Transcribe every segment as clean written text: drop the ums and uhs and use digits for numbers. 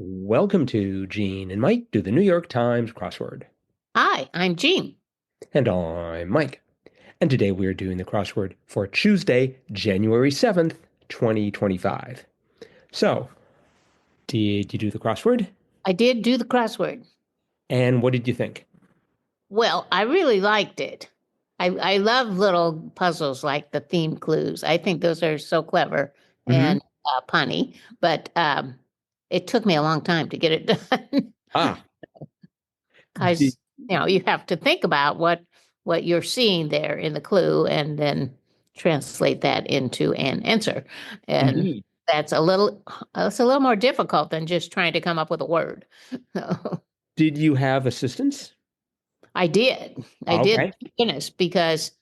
Welcome to Gene and Mike do the New York Times crossword. Hi, I'm Jean. And I'm Mike. And today we are doing the crossword for Tuesday, January 7th, 2025. So, did you do the crossword? I did do the crossword. And what did you think? Well, I really liked it. I love little puzzles like the theme clues. I think those are so clever Mm-hmm. and punny, but it took me a long time to get it done Ah, did, because you have to think about what you're seeing there in the clue and then translate that into an answer. And indeed. that's a little more difficult than just trying to come up with a word. Did you have assistance? I did. I did, Okay. thank goodness, because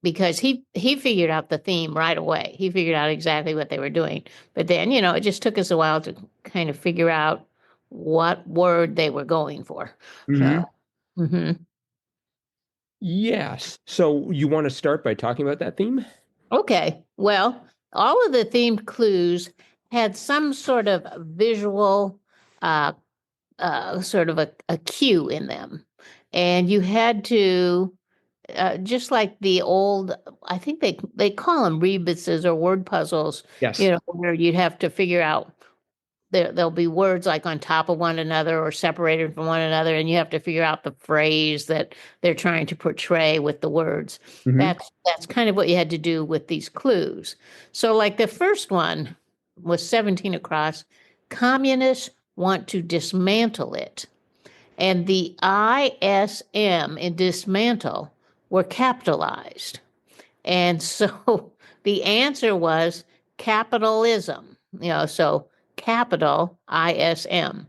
he figured out the theme right away. He figured out exactly what they were doing. But then, it just took us a while to kind of figure out what word they were going for. Mm-hmm. So, hmm Yes. So you want to start by talking about that theme? okay. Well, all of the themed clues had some sort of visual, uh, sort of a cue in them, and you had to just like the old, I think they call them rebuses or word puzzles, Yes. where you'd have to figure out there'll be words like on top of one another or separated from one another, and you have to figure out the phrase that they're trying to portray with the words. Mm-hmm. That's kind of what you had to do with these clues. So, like the first one was 17 across. Communists want to dismantle it. And the ISM in dismantle were capitalized. And so the answer was capitalism, so capital ISM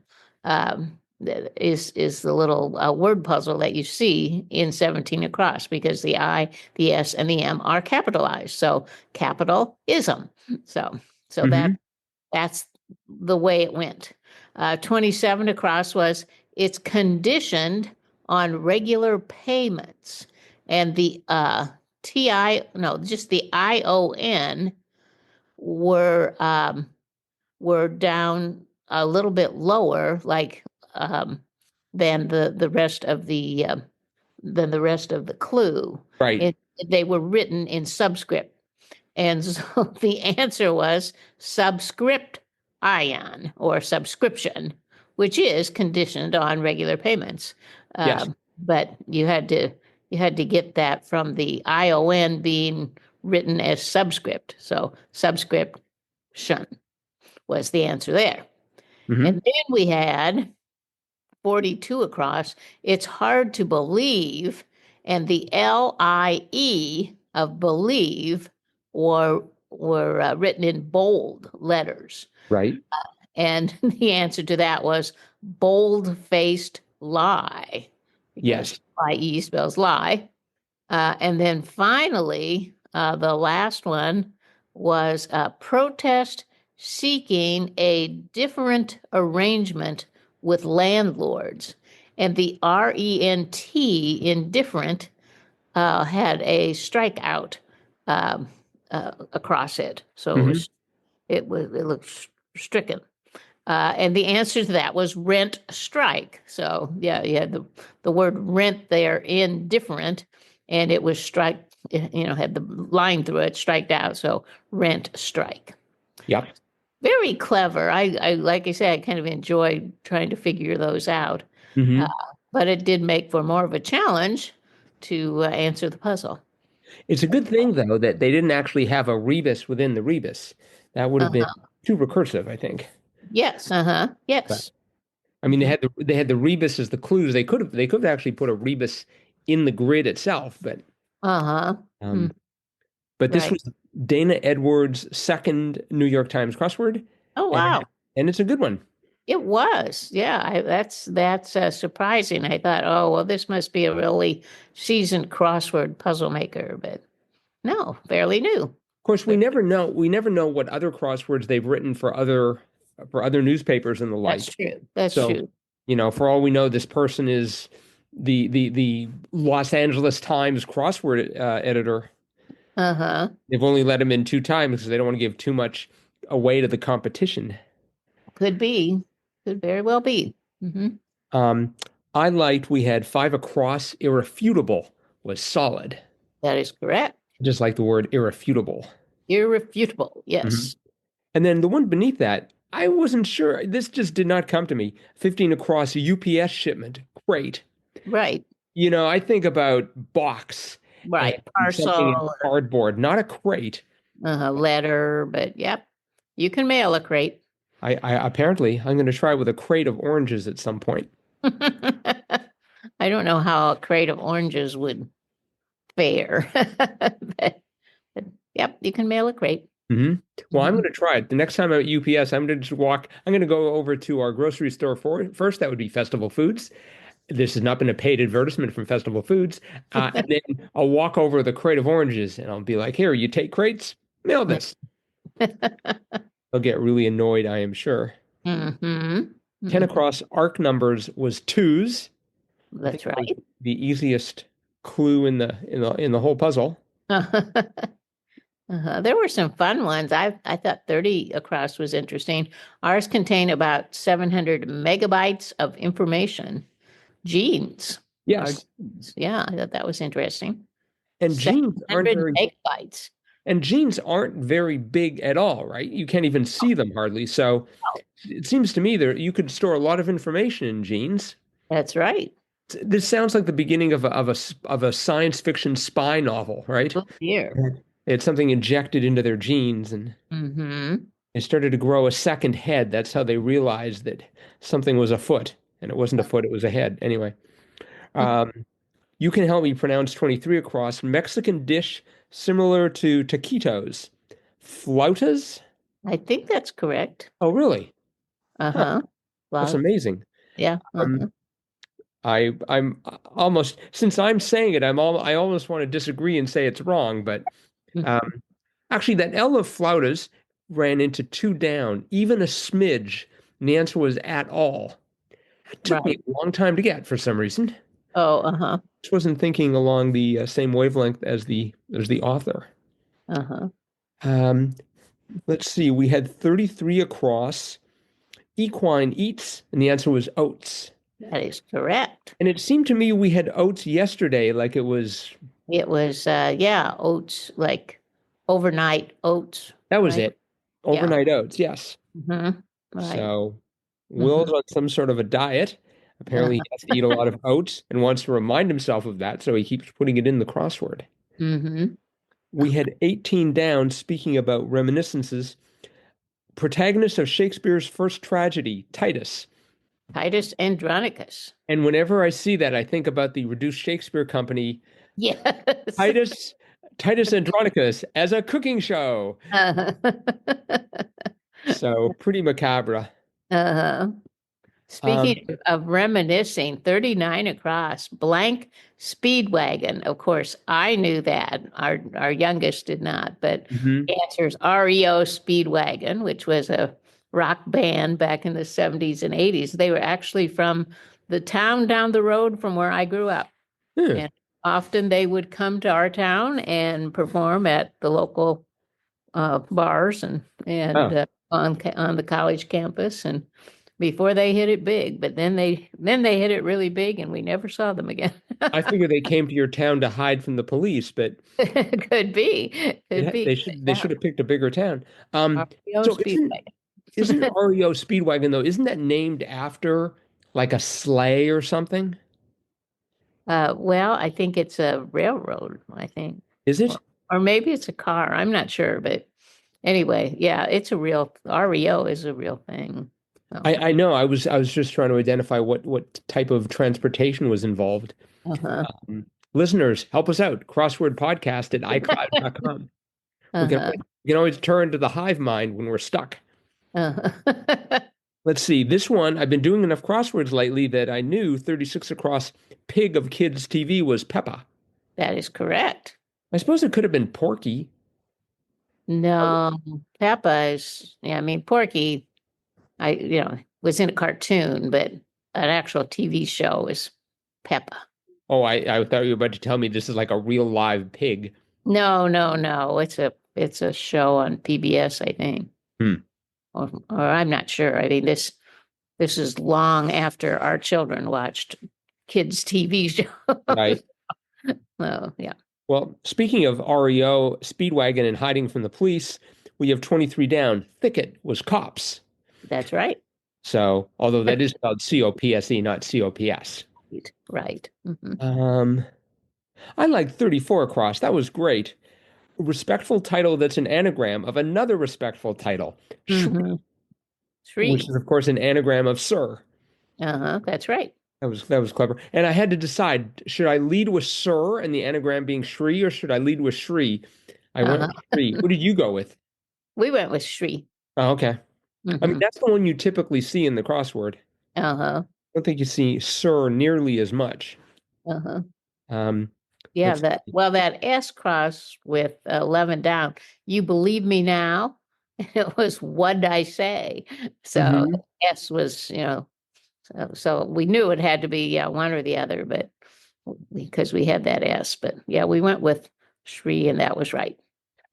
is the little word puzzle that you see in 17 across because the I, the S, and the M are capitalized. So capitalism. So Mm-hmm. that's the way it went. 27 across was it's conditioned on regular payments. And the just the ION were down a little bit lower, like um, than the rest of the clue. Right. It, they were written in subscript. And so the answer was subscript ion or subscription, which is conditioned on regular payments. Yes. But you had to get that from the ION being written as subscript. So subscription was the answer there. Mm-hmm. And then we had 42 across. It's hard to believe. And the LIE of believe were written in bold letters. Right. And the answer to that was bold faced lie, because Yes. IE spells lie. And then finally, the last one was protest seeking a different arrangement with landlords. And the RENT in different had a strikeout um, across it. So Mm-hmm. it looked stricken. And the answer to that was rent strike. So yeah, you had the word rent there in different, and it was strike. Had the line through it, striked out. So rent strike. Yep. Very clever. I like I said, I kind of enjoyed trying to figure those out. Uh, Mm-hmm. but it did make for more of a challenge to answer the puzzle. It's a good thing, though, that they didn't actually have a rebus within the rebus. That would have been Uh-huh. too recursive, I think. Yes. Uh-huh. But Yes. I mean, they had the rebus as the clues. They could have actually put a rebus in the grid itself, but Uh-huh. um, but this Right. was Dana Edwards' second New York Times crossword, Oh, and wow. and it's a good one. It was, yeah. That's surprising. I thought, oh well, this must be a really seasoned crossword puzzle maker, but no, fairly new. Of course, we But never know. We never know what other crosswords they've written for other newspapers and the that's like. true. That's So, true. for all we know, this person is the Los Angeles Times crossword editor. Uh-huh. They've only let him in two times because they don't want to give too much away to the competition. Could be. Could very well be. Hmm. Um, I liked we had five across. Irrefutable was solid. That is correct. Just like the word irrefutable. Irrefutable. Mhm. Yes. And then the one beneath that, I wasn't sure. This just did not come to me. 15 across a UPS shipment. Great. Right. I think about box and Right. something in Parcel, cardboard, not a crate. letter, but yep, you can mail a crate. I apparently I'm going to try with a crate of oranges at some point. I don't know how a crate of oranges would fare. But, yep, you can mail a crate. Hmm. Well, I'm Mhm. going to try it. The next time I'm at UPS, I'm going to just walk. I'm going to go over to our grocery store first. That would be Festival Foods. This has not been a paid advertisement from Festival Foods. And then I'll walk over with a crate of oranges and I'll be like, here, you take crates? Mail this. They'll get really annoyed, I am sure. Hmm. 10 across arc numbers was twos. I think That's that was right. the easiest clue in the whole puzzle. There were some fun ones. I thought 30 across was interesting. Ours contain about 700 megabytes of information. Genes are Yes. genes. Yeah, I thought that was interesting. And genes aren't 700 very megabytes. and genes aren't very big at all, right? You can't even see them hardly. So Oh, it seems to me that you could store a lot of information in genes. that's right. This sounds like the beginning of a science fiction spy novel, right? Oh, dear. They had something injected into their genes and Mm-hmm. they started to grow a second head. That's how they realized that something was afoot. And it wasn't a foot, it was a head. Anyway, um, you can help me pronounce 23 across. Mexican dish similar to taquitos. Flautas? I think that's correct. Oh, really? Huh, Uh-huh. that's Well, amazing. yeah. Um, I'm almost, since I'm saying it, I almost want to disagree and say it's wrong, but Mhm. um, actually, that L of flautas ran into two down, even a smidge. And the answer was at all. It took me Right. a long time to get for some reason. Oh, uh-huh. Just wasn't thinking along the same wavelength as the author. Uh-huh. Um, let's see, we had 33 across. Equine eats, and the answer was oats. That is correct. And it seemed to me we had oats yesterday, like it was It was yeah, oats, like overnight oats, that was right? it. Yeah. Overnight oats, yes. Hmm. Right. So Hmm. Will's on some sort of a diet. Apparently, he has to eat a lot of oats and wants to remind himself of that, so he keeps putting it in the crossword. Hmm. We had 18 down, speaking about reminiscences. Protagonist of Shakespeare's first tragedy, Titus. Titus Andronicus. And whenever I see that, I think about the Reduced Shakespeare Company, Yes. Titus, Titus Andronicus as a cooking show. Uh-huh. So pretty macabre. Uh-huh. Um, Speaking of reminiscing, 39 across, blank Speedwagon. Of course, I knew that. Our youngest did not, but mhm. the answer is REO Speedwagon, which was a rock band back in the 70s and 80s. They were actually from the town down the road from where I grew up. Yeah. And often they would come to our town and perform at the local bars and Oh, on the college campus and before they hit it big, but then they hit it really big and we never saw them again. I figure they came to your town to hide from the police, but Could be, could be. they should have picked a bigger town. RPO So isn't Speedway. isn't REO Speedwagon though? Isn't that named after like a sleigh or something? Well, I think it's a railroad, I think, Is or, it? or maybe it's a car. I'm not sure, but anyway, yeah, it's a real REO is a real thing. So, I know. I was just trying to identify what type of transportation was involved. uh-huh, Listeners, help us out. Crosswordpodcast at iCloud.com. We can uh-huh, we can always turn to the hive mind when we're stuck. uh-huh. Let's see. This one, I've been doing enough crosswords lately that I knew 36 across pig of kids' TV was Peppa. That is correct. I suppose it could have been Porky. No, Peppa is, yeah, I mean, Porky, was in a cartoon, but an actual TV show is Peppa. Oh, I thought you were about to tell me this is like a real live pig. No, no, no. It's a show on PBS, I think. Hmm. Or I'm not sure. I mean, this This is long after our children watched kids' TV shows. Right. Oh, yeah. Well, speaking of REO, Speedwagon, and hiding from the police, we have 23 down. Thicket was cops. That's right. So, although that is spelled COPSE, not COPS. Right. I like 34 across. That was great. A respectful title that's an anagram of another respectful title, Mm-hmm. which is, of course, an anagram of sir. That's right. That was clever. And I had to decide, should I lead with sir and the anagram being Shri, or should I lead with Shri? I went with Shri. What did you go with? We went with Shri. Oh, okay. I mean, that's the one you typically see in the crossword. Uh-huh. I don't think you see sir nearly as much. Uh-huh. Um, Yeah, let's that S cross with 11 down. You believe me now? It was what'd I say? So S was, so we knew it had to be one or the other, but because we had that S. But yeah, we went with Shri, and that was right.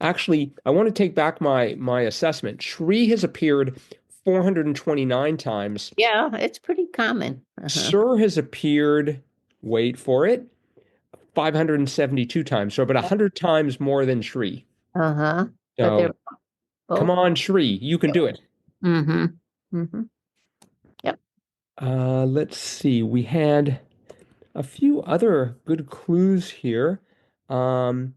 Actually, I want to take back my assessment. Shri has appeared 429 times. Yeah, it's pretty common. Sir has appeared, wait for it, 572 times. So about 100 times more than Shri. But So they're both. come on, Shri, you can do it. Yep. Let's see. We had a few other good clues here. I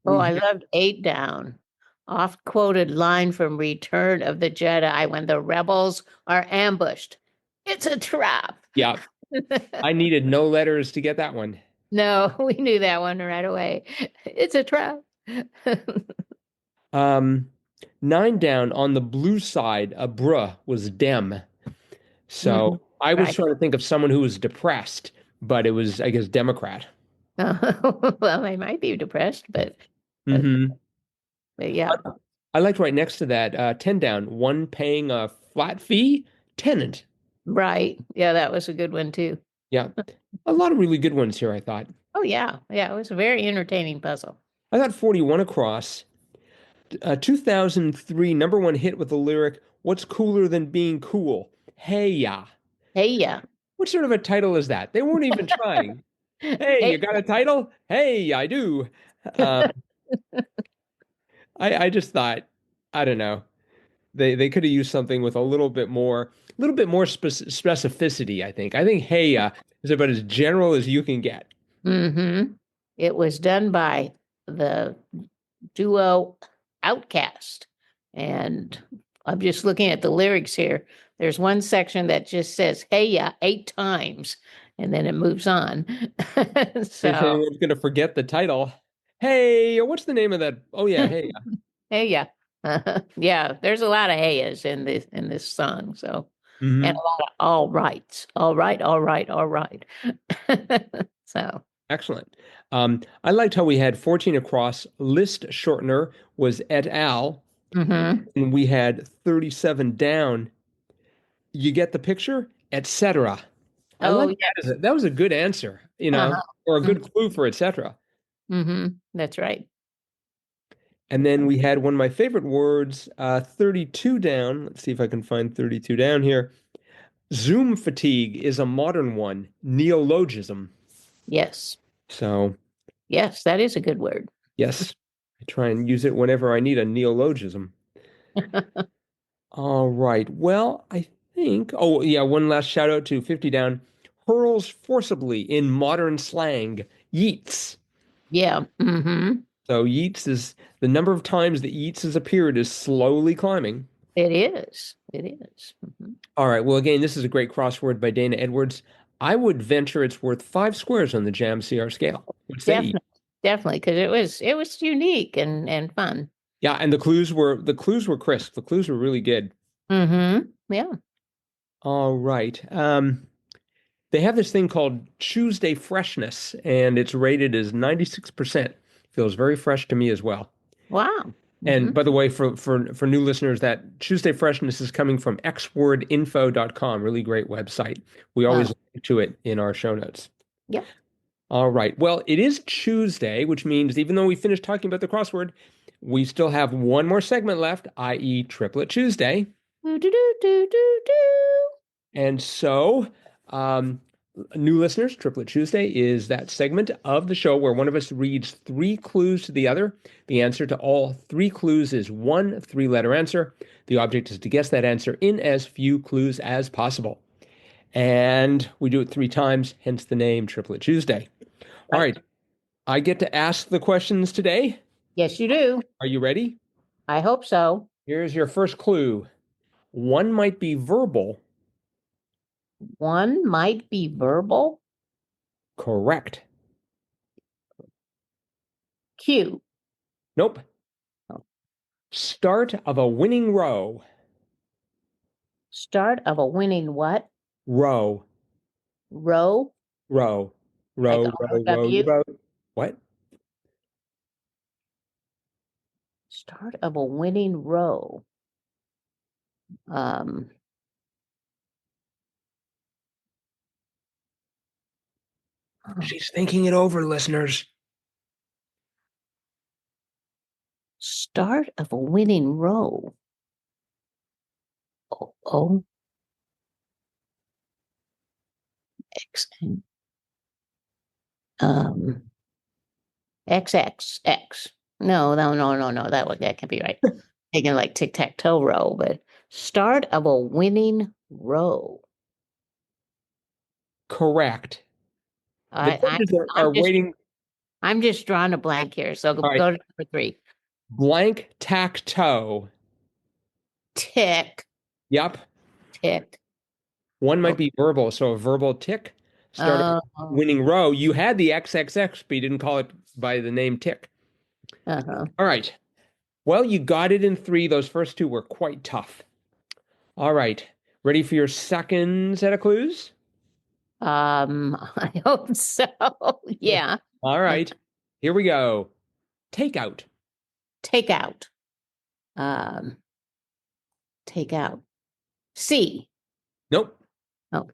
loved 8 down. Oft quoted line from Return of the Jedi when the rebels are ambushed. It's a trap. Yeah. I needed no letters to get that one. No, we knew that one right away. It's a trap. 9 down on the blue side, a bruh was dem. So I was trying to think of someone who was depressed, but it was, I guess, Democrat. Well, they might be depressed, but yeah. I liked right next to that, 10 down, one paying a flat fee, tenant. Right. Yeah, that was a good one too. Yeah. A lot of really good ones here, I thought. Oh, yeah. Yeah, it was a very entertaining puzzle. I got 41 across. 2003 number one hit with the lyric, "What's cooler than being cool? Hey ya." Hey, yeah. What sort of a title is that? They weren't even trying. Hey, you got a title? Hey, I do. I just thought, I don't know. They could have used something with a little bit more specificity, I think. I think hey ya is about as general as you can get. It was done by the duo Outcast. And I'm just looking at the lyrics here. There's one section that just says, hey, yeah, 8 times, and then it moves on. So I'm going to forget the title. Hey, what's the name of that? Oh, yeah, hey. Hey, yeah. Yeah, there's a lot of heyas in this song. So, and a lot of all rights. All right, all right, all right. So. Excellent. I liked how we had 14 across. List shortener was et al. And we had 37 down. You get the picture? Etc. I like that. That was a good answer, or a good clue for etc. That's right. And then we had one of my favorite words, 32 down. Let's see if I can find 32 down here. Zoom fatigue is a modern one, neologism. Yes. So. Yes, that is a good word. Yes. I try and use it whenever I need a neologism. All right. Well, I think, one last shout out to 50 down. Hurls forcibly in modern slang, yeets. Yeah. So yeets is the number of times that yeets has appeared is slowly climbing. It is. It is. All right. Well, again, this is a great crossword by Dana Edwards. I would venture it's worth 5 squares on the Jam CR scale. Definitely, because it was unique and fun. Yeah, and the clues were crisp. The clues were really good. Yeah. All right. They have this thing called Tuesday freshness, and it's rated as 96%. Feels very fresh to me as well. Wow. And by the way, for new listeners, that Tuesday freshness is coming from xwordinfo.com. Really great website. We always link to it in our show notes. Yep. All right. Well, it is Tuesday, which means even though we finished talking about the crossword, we still have one more segment left, i.e. Triplet Tuesday. And so, new listeners, Triplet Tuesday is that segment of the show where one of us reads three clues to the other. The answer to all three clues is one three-letter answer. The object is to guess that answer in as few clues as possible. And we do it 3 times, hence the name Triplet Tuesday. All right. I get to ask the questions today. Yes, you do. Are you ready? I hope so. Here's your first clue. One might be verbal. One might be verbal. Correct. Q. Nope. Oh. Start of a winning row. Start of a winning what? Row. Row. Row. Like Row, row, row, ROW? row. What? Start of a winning row. Um, She's thinking it over, listeners. Start of a winning row. O X N XXX. No. That can't be right. Taking like tic-tac-toe row, but start of a winning row. Correct. The judges are waiting. I'm just drawing a blank here. So All right. go to number 3. Blank tack toe. Tick. Yep. Tick. One might be verbal, so a verbal tick. Start of a winning row. You had the XXX, but you didn't call it by the name tick. Uh-huh. All right. Well, you got it in 3. Those first 2 were quite tough. All right. Ready for your second set of clues? I hope so. Yeah. All right. Here we go. Takeout. Take out. Take out. C. Nope. Oh.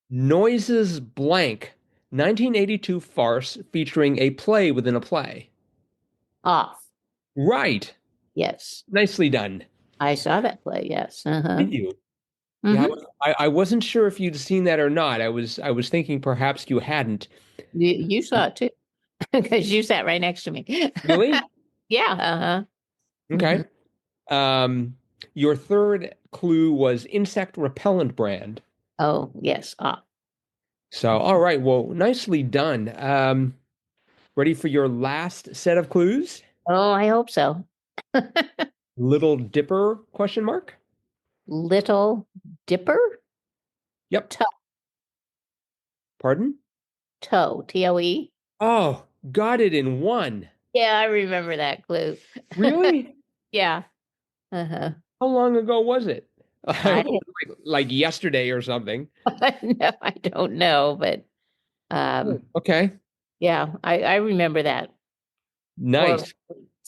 Noises blank. 1982 farce featuring a play within a play. Off. Right. Yes. Nicely done. I saw that play. Yes. Uh-huh. Did you? Mm-hmm. Yeah, I wasn't sure if you'd seen that or not. I was thinking perhaps you hadn't. You saw it too, because you sat right next to me. Really? Yeah. Uh-huh. Okay. Your third clue was insect repellent brand. Oh, yes. Off. So, all right. Well, nicely done. Ready for your last set of clues? Oh, I hope so. Little Dipper question mark? Little Dipper? Yep. Toe. Pardon? Toe. Toe. Oh, got it in 1. Yeah, I remember that clue. Really? Yeah. Uh-huh. How long ago was it? I Like yesterday or something. no, I don't know, but Okay. yeah, I remember that. Nice.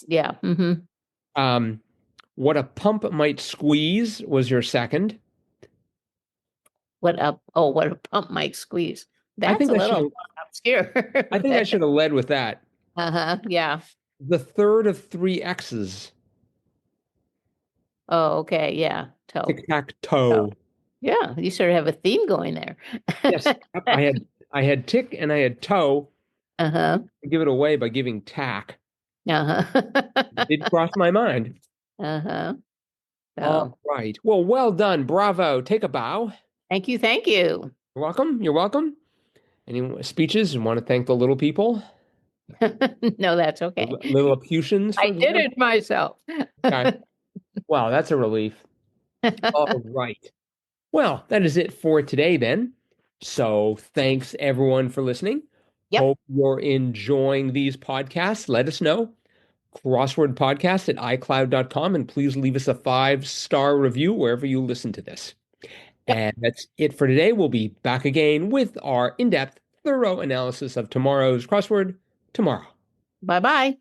Yeah. Mm-hmm. What a pump might squeeze was your second. What a pump might squeeze. I That's think a I little obscure. I think I should have led with that. Uh-huh. Yeah. The third of 3 X's. Oh, okay. Yeah. Toe. Tic-tac-toe. Yeah, you sort of have a theme going there. Yes. I had tick and I had toe. Uh-huh. I give it away by giving tack. Uh-huh. It did cross my mind. Uh-huh. All right. Well done. Bravo. Take a bow. Thank you. Thank you. You're welcome. You're welcome. Any speeches and want to thank the little people? No, that's okay. Little Lilliputians. I did it myself. Okay. Wow, that's a relief. All right. Well, that is it for today then. So thanks everyone for listening. Yep. Hope you're enjoying these podcasts. Let us know. Crosswordpodcast at iCloud.com, and please leave us a 5-star review wherever you listen to this. Yep. And that's it for today. We'll be back again with our in-depth, thorough analysis of tomorrow's crossword tomorrow. Bye-bye.